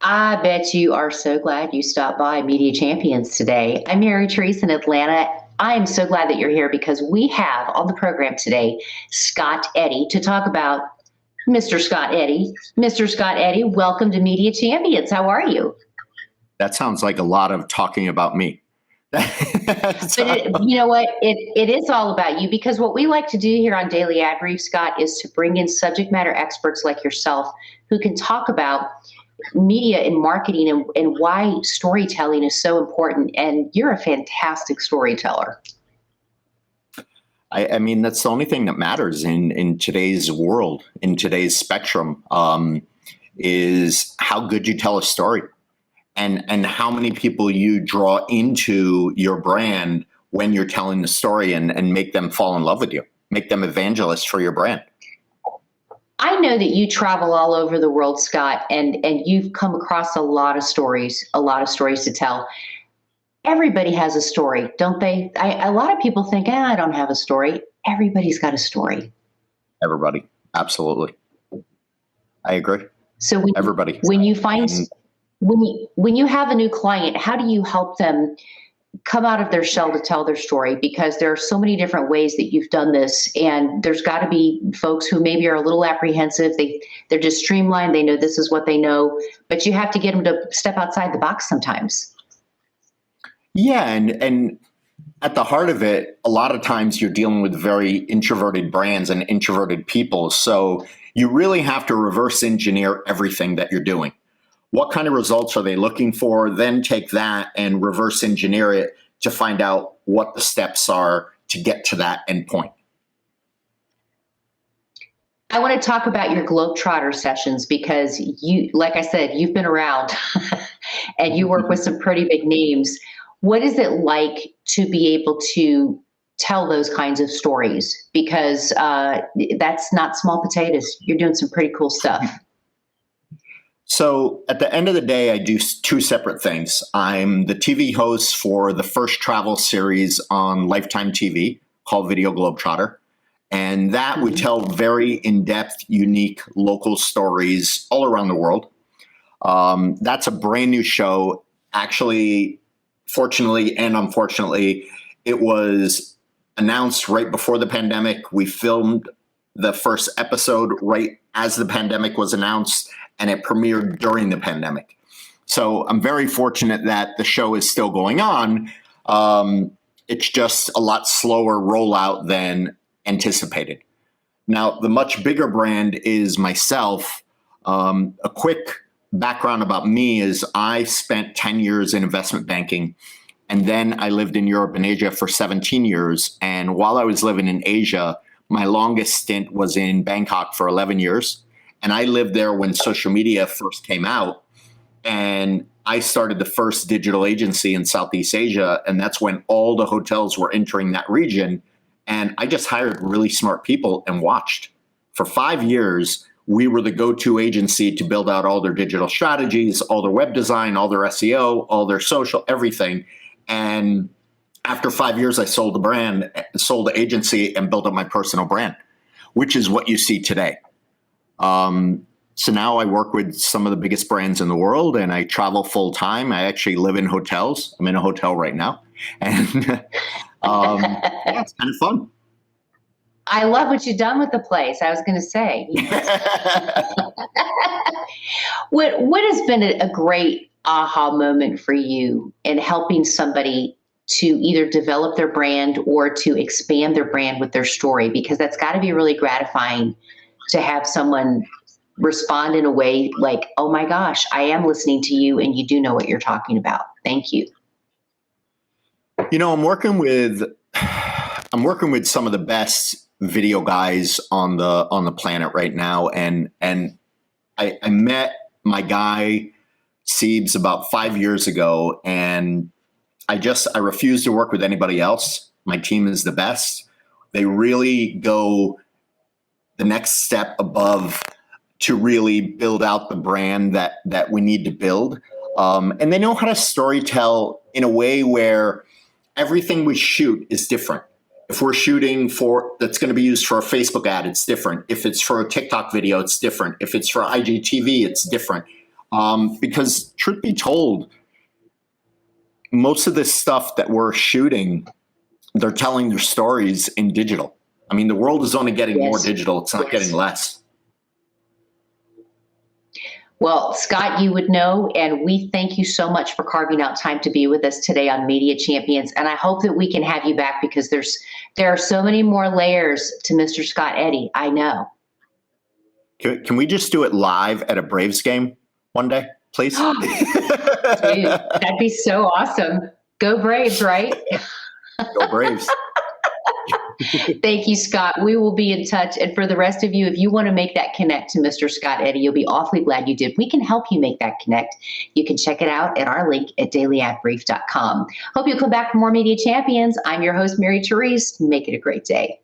I bet you are so glad you stopped by Media Champions today. I'm Mary Therese in Atlanta. I am so glad that you're here because we have on the program today Scott Eddy to talk about Mr. Scott Eddy. Mr. Scott Eddy, welcome to Media Champions. How are you? That sounds like a lot of talking about me. You know what? It is all about you because what we like to do here on Daily Ad Brief, Scott, is to bring in subject matter experts like yourself who can talk about media and marketing and why storytelling is so important. And you're a fantastic storyteller. I mean, that's the only thing that matters in today's world, in today's spectrum, is how good you tell a story and how many people you draw into your brand when you're telling the story and make them fall in love with you, make them evangelists for your brand. I know that you travel all over the world, Scott, and you've come across a lot of stories to tell. Everybody has a story, don't they? A lot of people think, I don't have a story. Everybody's got a story. Everybody. Absolutely. I agree. So everybody. When you find, when you have a new client, how do you help them come out of their shell to tell their story? Because there are so many different ways that you've done this, and there's got to be folks who maybe are a little apprehensive. They're just streamlined. They know this is what they know, but you have to get them to step outside the box sometimes. Yeah, and at the heart of it, a lot of times you're dealing with very introverted brands and introverted people. So you really have to reverse engineer everything that you're doing. What kind of results are they looking for? Then take that and reverse engineer it to find out what the steps are to get to that endpoint. I want to talk about your Globetrotter sessions because you, like I said, you've been around and you work with some pretty big names. What is it like to be able to tell those kinds of stories? Because that's not small potatoes. You're doing some pretty cool stuff. So at the end of the day, I do two separate things. I'm the TV host for the first travel series on Lifetime TV called Video Globetrotter. And that we tell very in-depth, unique local stories all around the world. That's a brand new show. Actually, fortunately and unfortunately, it was announced right before the pandemic. We filmed the first episode right as the pandemic was announced, and it premiered during the pandemic. So I'm very fortunate that the show is still going on. It's just a lot slower rollout than anticipated. Now, the much bigger brand is myself. A quick background about me is I spent 10 years in investment banking, and then I lived in Europe and Asia for 17 years. And while I was living in Asia, my longest stint was in Bangkok for 11 years. And I lived there when social media first came out. And I started the first digital agency in Southeast Asia. And that's when all the hotels were entering that region. And I just hired really smart people and watched. For 5 years, we were the go-to agency to build out all their digital strategies, all their web design, all their SEO, all their social, everything. And after 5 years, I sold the agency and built up my personal brand, which is what you see today. So now I work with some of the biggest brands in the world, and I travel full time. I actually live in hotels. I'm in a hotel right now. And yeah, it's kind of fun. I love what you've done with the place. I was going to say. What has been a great aha moment for you in helping somebody to either develop their brand or to expand their brand with their story? Because that's got to be really gratifying to have someone respond in a way like, oh my gosh, I am listening to you and you do know what you're talking about. Thank you. You know, I'm working with some of the best video guys on the planet right now. And I met my guy Siebes about 5 years ago, and I refuse to work with anybody else. My team is the best. They really go the next step above to really build out the brand that we need to build. And they know how to storytell in a way where everything we shoot is different. If we're shooting that's going to be used for a Facebook ad, it's different. If it's for a TikTok video, it's different. If it's for IGTV, it's different. Because truth be told, most of this stuff that we're shooting, they're telling their stories in digital. I mean, the world is only getting more digital. It's not getting less. Well, Scott, you would know, and we thank you so much for carving out time to be with us today on Media Champions. And I hope that we can have you back because there are so many more layers to Mr. Scott Eddy. I know. Can we just do it live at a Braves game one day, please? Dude, that'd be so awesome. Go Braves, right? Go Braves. Thank you, Scott. We will be in touch. And for the rest of you, if you want to make that connect to Mr. Scott Eddy, you'll be awfully glad you did. We can help you make that connect. You can check it out at our link at dailyadbrief.com. Hope you'll come back for more Media Champions. I'm your host, Mary Therese. Make it a great day.